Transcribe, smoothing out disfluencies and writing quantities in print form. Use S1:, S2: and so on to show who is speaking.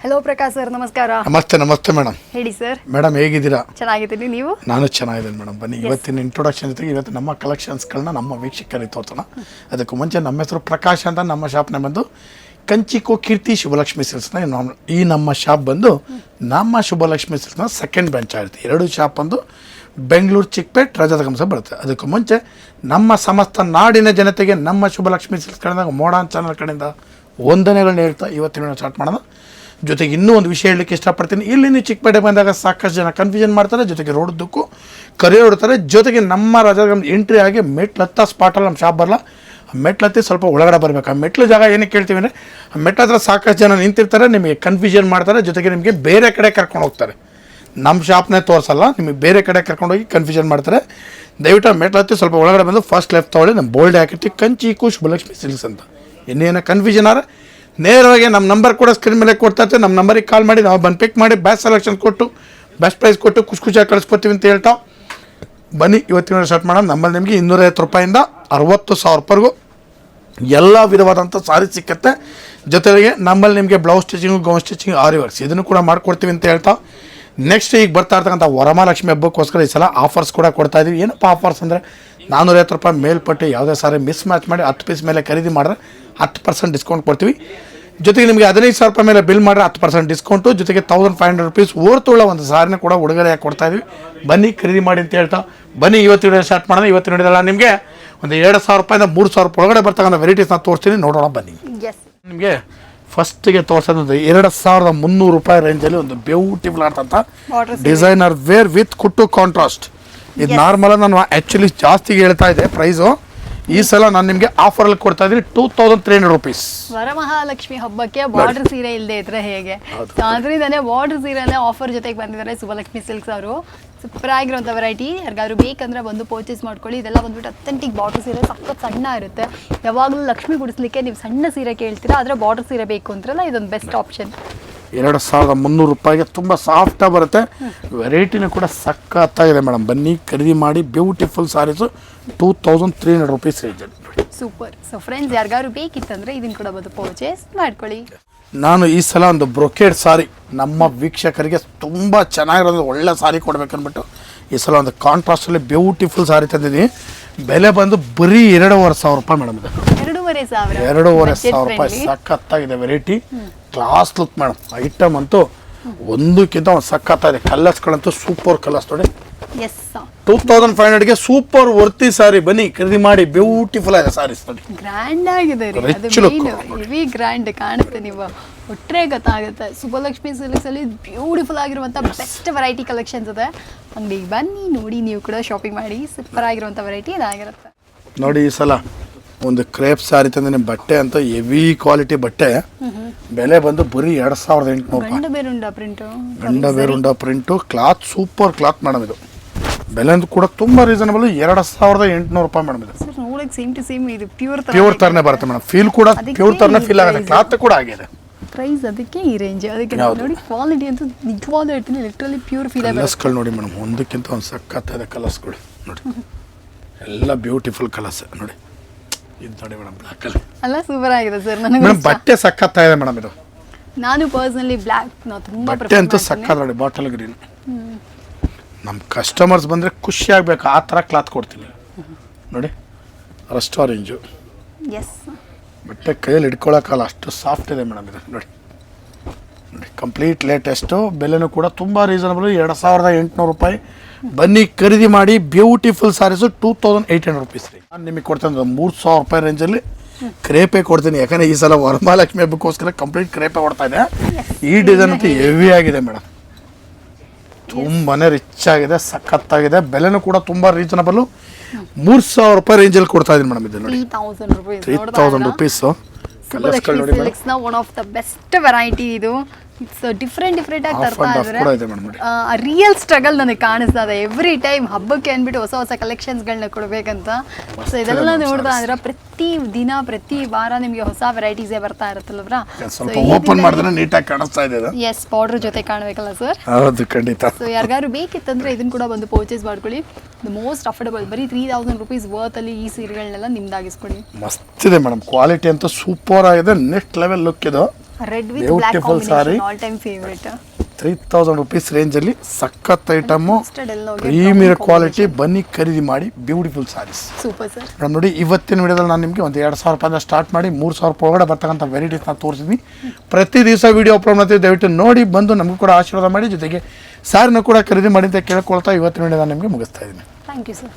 S1: Hello Prakash sir, ನಮಸ್ಕಾರ.
S2: ನಮಸ್ತೆ madam.
S1: ಹೇಳಿ ಸರ್.
S2: ಮೇಡಮ್ ಹೇಗಿದ್ದೀರಾ?
S1: ಚೆನ್ನಾಗಿದ್ದೀನಿ, ನೀವು?
S2: ನಾನು ಚೆನ್ನಾಗಿದ್ದೀನಿ ಮೇಡಮ್. ಬನ್ನಿ, ಇವತ್ತಿನ ಇಂಟ್ರೊಡಕ್ಷನ್ ಜೊತೆಗೆ ಇವತ್ತು ನಮ್ಮ ಕಲೆಕ್ಷನ್ಸ್ಗಳನ್ನ ನಮ್ಮ ವೀಕ್ಷಕರಿಗೆ ತೋರ್ಸೋಣ. ಅದಕ್ಕೂ ಮುಂಚೆ ನಮ್ಮ ಹೆಸರು ಪ್ರಕಾಶ್ ಅಂತ. ನಮ್ಮ ಶಾಪ್ನ ಬಂದು ಕಂಚಿಕೋ ಕೀರ್ತಿ ಶುಭಲಕ್ಷ್ಮಿ ಸಿಲ್ಕ್ಸ್ನ ಈ ನಮ್ಮ ಶಾಪ್ ಬಂದು ನಮ್ಮ ಶುಭಲಕ್ಷ್ಮಿ ಸಿಲ್ಕ್ಸ್ನ ಸೆಕೆಂಡ್ ಬ್ರಾಂಚ್ ಆಗಿರುತ್ತೆ. ಎರಡು ಶಾಪ್ ಬಂದು ಬೆಂಗಳೂರು ಚಿಕ್ಕಪೇಟ್ ರಜದ ಕಂಸ ಬರುತ್ತೆ. ಅದಕ್ಕೂ ಮುಂಚೆ ನಮ್ಮ ಸಮಸ್ತ ನಾಡಿನ ಜನತೆಗೆ ನಮ್ಮ ಶುಭಲಕ್ಷ್ಮಿ ಸಿಲ್ಕ್ಸ್ ಕಡೆಯಿಂದ ಮೋಡಾನ್ ಚಾನಲ್ ಕಡೆಯಿಂದ ವಂದನೆಗಳನ್ನ ಹೇಳ್ತಾ ಇವತ್ತಿನ ಸ್ಟಾರ್ಟ್ ಮಾಡೋಣ. ಜೊತೆಗೆ ಇನ್ನೂ ಒಂದು ವಿಷಯ ಹೇಳಲಿಕ್ಕೆ ಇಷ್ಟಪಡ್ತೀನಿ. ಇಲ್ಲಿ ನೀವು ಚಿಕ್ಕಪೇಟೆ ಬಂದಾಗ ಸಾಕಷ್ಟು ಜನ ಕನ್ಫ್ಯೂಷನ್ ಮಾಡ್ತಾರೆ, ಜೊತೆಗೆ ರೋಡ್ದಕ್ಕೂ ಕರೆ ಹೊಡ್ತಾರೆ. ಜೊತೆಗೆ ನಮ್ಮ ರಜದ ಎಂಟ್ರಿ ಆಗಿ ಮೆಟ್ಲತ್ತ ಸ್ಪಾಟಲ್ಲಿ ನಮ್ಮ ಶಾಪ್ ಬರಲ್ಲ, ಮೆಟ್ಲತ್ತಿ ಸ್ವಲ್ಪ ಒಳಗಡೆ ಬರಬೇಕು. ಆ ಮೆಟ್ಲು ಜಾಗ ಏನಕ್ಕೆ ಕೇಳ್ತೀವಿ ಅಂದರೆ, ಆ ಮೆಟ್ಲ ಹತ್ರ ಸಾಕಷ್ಟು ಜನ ನಿಂತಿರ್ತಾರೆ, ನಿಮಗೆ ಕನ್ಫ್ಯೂಷನ್ ಮಾಡ್ತಾರೆ, ಜೊತೆಗೆ ನಿಮಗೆ ಬೇರೆ ಕಡೆ ಕರ್ಕೊಂಡು ಹೋಗ್ತಾರೆ. ನಮ್ಮ ಶಾಪ್ನೇ ತೋರಿಸಲ್ಲ, ನಿಮಗೆ ಬೇರೆ ಕಡೆ ಕರ್ಕೊಂಡೋಗಿ ಕನ್ಫ್ಯೂಷನ್ ಮಾಡ್ತಾರೆ. ದಯವಿಟ್ಟು ಮೆಟ್ಲತ್ತಿ ಸ್ವಲ್ಪ ಒಳಗಡೆ ಬಂದು ಫಸ್ಟ್ ಲೆಫ್ಟ್ ತೊಗೊಳ್ಳಿ. ನಮ್ಮ ಬೋಲ್ಡ್ ಹಾಕಿರ್ತೀವಿ ಕಂಚಿಕೋ ಶುಭಲಕ್ಷ್ಮಿ ಸಿಲ್ಕ್ಸ್ ಅಂತ. ಇನ್ನೇನೋ ಕನ್ಫ್ಯೂಷನ್ ಆದರೆ ನೇರವಾಗಿ ನಮ್ಮ ನಂಬರ್ ಕೂಡ ಸ್ಕ್ರೀನ್ ಮೇಲೆ ಕೊಡ್ತಾ ಇರ್ತೀವಿ. ನಮ್ಮ ನಂಬರಿಗೆ ಕಾಲ್ ಮಾಡಿ, ನಾವು ಬಂದು ಪಿಕ್ ಮಾಡಿ ಬೆಸ್ಟ್ ಸೆಲೆಕ್ಷನ್ ಕೊಟ್ಟು ಬೆಸ್ಟ್ ಪ್ರೈಸ್ ಕೊಟ್ಟು ಖುಷಿಯಾಗಿ ಕಳಿಸ್ಕೊಡ್ತೀವಿ ಅಂತ ಹೇಳ್ತಾ ಬನ್ನಿ ಇವತ್ತಿನ ಸ್ಟಾರ್ಟ್ ಮಾಡೋಣ. ನಮ್ಮಲ್ಲಿ ನಿಮಗೆ 250 ರೂಪಾಯಿಂದ 60,000 ರೂಪಾಯಿಗೂ ಎಲ್ಲ ವಿಧವಾದಂಥ ಸಾರಿ ಸಿಕ್ಕತ್ತೆ. ಜೊತೆಗೆ ನಮ್ಮಲ್ಲಿ ನಿಮಗೆ ಬ್ಲೌಸ್ ಸ್ಟಿಚಿಂಗು, ಗೌನ್ ಸ್ಟಿಚಿಂಗ್, ಆರಿ ವರ್ಕ್ಸ್ ಇದನ್ನು ಕೂಡ ಮಾಡಿಕೊಡ್ತೀವಿ ಅಂತ ಹೇಳ್ತಾ ನೆಕ್ಸ್ಟ್ ಈಗ ಬರ್ತಾ ಇರ್ತಕ್ಕಂಥ ವರಮಹಾಲಕ್ಷ್ಮಿ ಹಬ್ಬಕ್ಕೋಸ್ಕರ ಈ ಸಲ ಆಫರ್ಸ್ ಕೂಡ ಕೊಡ್ತಾ ಇದ್ದೀವಿ. ಏನಪ್ಪ ಆಫರ್ಸ್ ಅಂದರೆ, 450 ರೂಪಾಯಿ ಮೇಲ್ಪಟ್ಟು ಯಾವುದೇ ಸಾರಿ ಮಿಸ್ ಮ್ಯಾಚ್ ಮಾಡಿ 10 ಪೀಸ್ ಮೇಲೆ ಖರೀದಿ ಮಾಡಿದ್ರೆ 10% ಡಿಸ್ಕೌಂಟ್ ಕೊಡ್ತೀವಿ. ಜೊತೆಗೆ ನಿಮಗೆ 15,000 ರೂಪಾಯಿ ಮೇಲೆ ಬಿಲ್ ಮಾಡಿದ್ರೆ 10% ಡಿಸ್ಕೌಂಟು, ಜೊತೆಗೆ 1500 ರೂಪೀಸ್ ಓರ್ತುಳ್ಳ ಒಂದು ಸಾರಿನ ಕೂಡ ಉಡುಗೊರೆಯಾಗಿ ಕೊಡ್ತಾ ಇದ್ವಿ. ಬನ್ನಿ ಖರೀದಿ ಮಾಡಿ ಅಂತ ಹೇಳ್ತಾ ಬನ್ನಿ ಇವತ್ತಿನ ಸ್ಟಾರ್ಟ್ ಮಾಡೋಣ. ಇವತ್ತಿನ ಹಿಡಿದಲ್ಲ ನಿಮಗೆ ಒಂದು 2,000 ರೂಪಾಯಿಂದ 3,000 ರೂಪಾಯಿ ಒಳಗಡೆ ಬರ್ತಕ್ಕಂಥ ವೆರೈಟೀಸ್ನ ತೋರಿಸ್ತೀನಿ, ನೋಡೋಣ ಬನ್ನಿ. ನಿಮಗೆ ಫಸ್ಟಿಗೆ ತೋರಿಸೋದು 2,300 ರೂಪಾಯಿ ರೇಂಜಲ್ಲಿ ಒಂದು ಬ್ಯೂಟಿಫುಲ್ ಆದಂಥ designer wear with kuttu contrast. ಇದು ನಾರ್ಮಲ್ ನಾನು ಆ್ಯಕ್ಚುಲಿ ಜಾಸ್ತಿಗೆ ಹೇಳ್ತಾ ಇದ್ದೆ ಪ್ರೈಸು. ಈ ಸಲ ನಾನು ನಿಮಗೆ ಆಫರಲ್ಲಿ ಕೊಡ್ತಾ ಇದ್ದೀನಿ 2,300 ರೂಪೀಸ್.
S1: ವರಮಹಾಲಕ್ಷ್ಮಿ ಹಬ್ಬಕ್ಕೆ ಬಾರ್ಡರ್ ಸೀರೆ ಇಲ್ಲದೆ ಇದ್ರೆ ಹೇಗೆ? ಅದರಿಂದನೇ ಬಾರ್ಡರ್ ಸೀರೆನೇ ಆಫರ್ ಜೊತೆಗೆ ಬಂದಿದ್ದಾರೆ ಶುಭಲಕ್ಷ್ಮಿ ಸಿಲ್ಕ್ಸ್ ಅವರು. ಸೂಪರ್ ಆಗಿರುವಂಥ ವೆರೈಟಿ. ಯಾರಿಗಾದ್ರು ಬೇಕಂದ್ರೆ ಬಂದು ಪರ್ಚೇಸ್ ಮಾಡ್ಕೊಳ್ಳಿ. ಇದೆಲ್ಲ ಬಂದ್ಬಿಟ್ಟು ಅಥೆಂಟಿಕ್ ಬಾರ್ಡರ್ ಸೀರೆ, ಸಖತ್ ಸಣ್ಣ ಇರುತ್ತೆ. ಯಾವಾಗಲೂ ಲಕ್ಷ್ಮಿ ಗುಡಿಸ್ಲಿಕ್ಕೆ ನೀವು ಸಣ್ಣ ಸೀರೆ ಕೇಳ್ತೀರಾ, ಆದರೆ ಬಾರ್ಡರ್ ಸೀರೆ ಬೇಕು ಅಂತಾರಲ್ಲ, ಇದೊಂದು ಬೆಸ್ಟ್ ಆಪ್ಷನ್.
S2: 2,300 ರೂಪಾಯಿಗೆ ತುಂಬ ಸಾಫ್ಟಾಗಿ ಬರುತ್ತೆ. ವೆರೈಟಿನೂ ಕೂಡ ಸಖತ್ತಾಗಿದೆ ಮೇಡಮ್. ಬನ್ನಿ ಖರೀದಿ ಮಾಡಿ. ಬ್ಯೂಟಿಫುಲ್ ಸಾರೀಸು 2,300 rupees range.
S1: Super. So friends, ಯಾರಿಗಾದ್ರು ಬೇಕಿತ್ತಂದರೆ ಇದನ್ನು ಕೂಡ ಬಂದು ಪರ್ಚೇಸ್ ಮಾಡ್ಕೊಳ್ಳಿ.
S2: ನಾನು ಈ ಸಲ ಒಂದು ಬ್ರೊಕೇಡ್ ಸಾರಿ ನಮ್ಮ ವೀಕ್ಷಕರಿಗೆ ತುಂಬ ಚೆನ್ನಾಗಿರೋದು ಒಳ್ಳೆ ಸಾರಿ ಕೊಡ್ಬೇಕನ್ಬಿಟ್ಟು ಈ ಸಲ ಒಂದು ಕಾಂಟ್ರಾಸ್ಟಲ್ಲಿ ಬ್ಯೂಟಿಫುಲ್ ಸಾರಿ ತಂದಿದ್ದೀನಿ. ಬೆಲೆ ಬಂದು ಬರೀ 2,500 ರೂಪಾಯಿ ಮೇಡಮ್. ಇದು 2,500 ರೂಪಾಯಿ. ಸಖತ್ತಾಗಿದೆ variety, class look madam. Item ಅಂತೂ ಒಂದಕ್ಕಿಂತ ಒಂದು ಸಖತ್ತಾಗಿದೆ. ಕಲರ್ಸ್ಗಳಂತೂ ಸೂಪರ್ ಕಲರ್ಸ್ ನೋಡಿ. 2,500ಗೆ ಸೂಪರ್ ವರ್ತಿ ಸಾರಿ. ಬನ್ನಿ ಖರೀದಿ ಮಾಡಿ. ಬ್ಯೂಟಿಫುಲ್ ಆಗಿದೆ ಸಾರೀಸ್ ನೋಡಿ.
S1: ಗ್ರ್ಯಾಂಡ್ ಆಗಿದೆ, ಹೆವಿ ಗ್ರ್ಯಾಂಡ್ ಕಾಣುತ್ತೆ. ನೀವು ಒಟ್ಟರೆ ಗೊತ್ತಾಗುತ್ತೆ. ಶುಭಲಕ್ಷ್ಮಿ ಸಿಲ್ಕ್ಸ್ ಅಲ್ಲಿ ಬ್ಯೂಟಿಫುಲ್ ಆಗಿರುವಂಥ ಬೆಸ್ಟ್ ವೆರೈಟಿ ಕಲೆಕ್ಷನ್ಸ್ ಇದೆ. ಅಂಗಡಿಗೆ ಬನ್ನಿ, ನೋಡಿ, ನೀವು ಕೂಡ ಶಾಪಿಂಗ್ ಮಾಡಿ. ಸೂಪರ್ ಆಗಿರುವಂಥ ವೆರೈಟಿ ಇದಾಗಿರುತ್ತೆ
S2: ನೋಡಿ. ಈ ಸಲ ಒಂದು ಕ್ರೇಪ್ ಸಾರಿ ತಂದ್ರೆ ಬಟ್ಟೆ ಅಂತ ಹೆವಿ ಕ್ವಾಲಿಟಿ ಬಟ್ಟೆ. ಬೆಲೆ ಬಂದು ಬರೀ 2,800 ರೂಪಾಯಿ. Ganda Berunda print cloth super cloth madam. ಇದು ಬೆಲೆ ಕೂಡ ತುಂಬ ರೀಸನಬಲ್. 2,800 ರೂಪಾಯಿ ಮೇಡಮ್. ಇದು ಪ್ಯೂರ್ ತರನೇ ಬರುತ್ತೆ ಮೇಡಮ್. ಫೀಲ್ ಕೂಡ ಪ್ಯೂರ್ ತರನೇ ಫೀಲ್ ಆಗುತ್ತೆ. ಕ್ಲಾತ್ ಕೂಡ ಆಗಿದೆ.
S1: ಪ್ರೈಸ್ ಅದಕ್ಕೆ ಈ ರೇಂಜ್. ಅದಕ್ಕೆ ನೋಡಿ, ಕ್ವಾಲಿಟಿ ಅಂತೂ ನಿಜವಾದ ಹೇಳ್ತೀನಿ, ಲಿಟ್ರಲಿ ಪ್ಯೂರ್ ಫೀಲ್ ಆಗುತ್ತೆ.
S2: ಕಲರ್ಸ್ಗಳು ನೋಡಿ ಮೇಡಮ್, ಒಂದಕ್ಕಿಂತ ಒಂದು ಸಖತ್ತಾದ ಕಲರ್ಸ್ಗಳು ನೋಡಿ. ಎಲ್ಲ ಬ್ಯೂಟಿಫುಲ್ ಕಲರ್ಸ್ ನೋಡಿ. ಇದು ನೋಡಿ ಮೇಡಮ್, ಬ್ಲ್ಯಾಕ್ ಕಲರ್
S1: ಅಲ್ಲ, ಸೂಪರ್ ಆಗಿದೆ ಸರ್. ನನಗೆ
S2: ಬಟ್ಟೆ ಸಖತ್ತಾಗಿದೆ ಮೇಡಮ್. ಇದು
S1: ನಾನು ಪರ್ಸನಲಿ ಬ್ಲ್ಯಾಕ್ ತುಂಬಾ
S2: ಬಟ್ಟೆ ಅಂತೂ ಸಖತ್ ನೋಡಿ. Bottle green. ನಮ್ಮ ಕಸ್ಟಮರ್ಸ್ ಬಂದರೆ ಖುಷಿ ಆಗಬೇಕು, ಆ ಥರ ಕ್ಲಾತ್ ಕೊಡ್ತೀನಿ ನೋಡಿ. ರಸ್ಟ್ ಆರೆಂಜು ಬಟ್ಟೆ ಕೈಯಲ್ಲಿ ಹಿಡ್ಕೊಳ್ಳೋಕ್ಕಲ್ಲ, ಅಷ್ಟು ಸಾಫ್ಟ್ ಇದೆ ಮೇಡಮ್. ಇದು ನೋಡಿ ನೋಡಿ, ಕಂಪ್ಲೀಟ್ ಲೇಟೆಸ್ಟು. ಬೆಲೆನೂ ಕೂಡ ತುಂಬ ರೀಸನಬಲ್, 2,800 ರೂಪಾಯಿ. ಬನ್ನಿ ಖರೀದಿ ಮಾಡಿ. ಬ್ಯೂಟಿಫುಲ್ ಸಾರೀಸು 2,800 ರೂಪೀಸ್ ರೀ. ನಾನು ನಿಮಗೆ ಕೊಡ್ತೇನೆ 3,000 ರೂಪಾಯಿ ರೇಂಜಲ್ಲಿ ಕ್ರೇಪೆ ಕೊಡ್ತೀನಿ. ಯಾಕಂದರೆ ಈ ಸಲ ವರಮಹಾಲಕ್ಷ್ಮಿ ಹಬ್ಬಕ್ಕೋಸ್ಕರ ಕಂಪ್ಲೀಟ್ ಕ್ರೇಪೆ ಕೊಡ್ತಾ ಇದೆ. ಈ ಡಿಸೈನ್ ಅಂತೂ ಹೆವಿ ಆಗಿದೆ ಮೇಡಮ್. ತುಂಬಾ ರಿಚ್ ಆಗಿದೆ, ಸಖತ್ತಾಗಿದೆ. ಬೆಲೆನೂ ಕೂಡ ತುಂಬ ರೀಸನಬಲ್. 3,000 ರೂಪಾಯಿ ರೇಂಜಲ್ಲಿ ಕೊಡ್ತಾ ಇದೀನಿ ಮೇಡಮ್. ಇದು ನೋಡಿ 3,000 rupees.
S1: One of the best variety ಇದು. ಇಟ್ಸ್ ಡಿಫ್ರೆಂಟ್ ಆಗಿ ತರ್ತಾ ಇದ್ದಾರೆ. ರಿಯಲ್ ಸ್ಟ್ರಗಲ್ ನನಗೆ ಕಾಣಿಸ್ತಾ ಇದೆ ಎವ್ರಿ ಟೈಮ್ ಹಬ್ಬಕ್ಕೆ ಅಂದ್ಬಿಟ್ಟು ಹೊಸ ಕಲೆಕ್ಷನ್ಸ್ಗಳನ್ನ ಕೊಡಬೇಕಂತ. ಸೊ ಇದೆಲ್ಲ ನೋಡ್ತಾ ಇದ್ರೆ ಪ್ರತಿ ದಿನ ಪ್ರತಿ ವಾರ ನಿಮಗೆ ಹೊಸ ವೆರೈಟೀಸೇ ಬರ್ತಾ ಇರುತ್ತಲ್ವಾ?
S2: ಓಪನ್ ಮಾಡಿದ್ರೆ ನೀಟಾಗಿ ಕಾಣಿಸ್ತಾ ಇದೆ.
S1: ಎಸ್, ಬಾರ್ಡರ್ ಜೊತೆ ಕಾಣಬೇಕಲ್ಲ ಸರ್?
S2: ಹೌದು, ಖಂಡಿತ.
S1: ಸೊ ಯಾರಿಗಾರು ಬೇಕಿತ್ತಂದ್ರೆ ಇದನ್ನ ಕೂಡ ಬಂದು ಪರ್ಚೇಸ್ ಮಾಡ್ಕೊಳ್ಳಿ. ದ ಮೋಸ್ಟ್ ಅಫೋರ್ಡಬಲ್, ಬರೀ 3,000 ರೂಪೀಸ್ ವರ್ತ್ ಅಲ್ಲಿ ಈ ಸೀರೆಗಳನ್ನೆಲ್ಲ ನಿಮ್ದಾಗಿಸ್ಕೊಳ್ಳಿ.
S2: ಮಸ್ತ್ ಇದೆ ಮೇಡಮ್. ಕ್ವಾಲಿಟಿ ಅಂತೂ ಸೂಪರ್ ಆಗಿದೆ. ನೆಕ್ಸ್ಟ್ ಲೆವೆಲ್ ಲುಕ್ ಇದು.
S1: Red with black
S2: beautiful sari
S1: combination all time favourite.
S2: 3000 rupees ರೇಂಜಲ್ಲಿ ಸಖತ್ ಐಟಮು,
S1: Mustard yellow ಗೆ
S2: ಪ್ರೀಮಿಯರ್
S1: brown
S2: ಕ್ವಾಲಿಟಿ. ಬನ್ನಿ ಖರೀದಿ ಮಾಡಿ, beautiful saris.
S1: Super sir.
S2: Madam ನೋಡಿ, ಇವತ್ತಿನ ವಿಡಿಯೋದಲ್ಲಿ ನಾನು ನಿಮಗೆ ಒಂದು 2000 ರೂಪಾಯಿಂದ ಸ್ಟಾರ್ಟ್ ಮಾಡಿ 3000 ರೂಪಾಯಿ ಒಳಗಡೆ ಬರ್ತಕ್ಕಂಥ ವೆರೈಟೀಸ್ನ ತೋರಿಸಿದ್ವಿ. ಪ್ರತಿ ದಿವಸ ವಿಡಿಯೋ ಅಪ್ಲೋಡ್ ಮಾಡ್ತೀವಿ, ದಯವಿಟ್ಟು ನೋಡಿ ಬಂದು ನಮಗೂ ಕೂಡ ಆಶೀರ್ವಾದ ಮಾಡಿ, ಜೊತೆಗೆ ಸಾರಿನ ಕೂಡ ಖರೀದಿ ಮಾಡಿ ಅಂತ ಕೇಳ್ಕೊಳ್ತಾ ಇವತ್ತಿನ ವಿಡಿಯೋ ನಾನು ನಿಮಗೆ ಮುಗಿಸ್ತಾ ಇದ್ದೀನಿ.
S1: Thank you sir.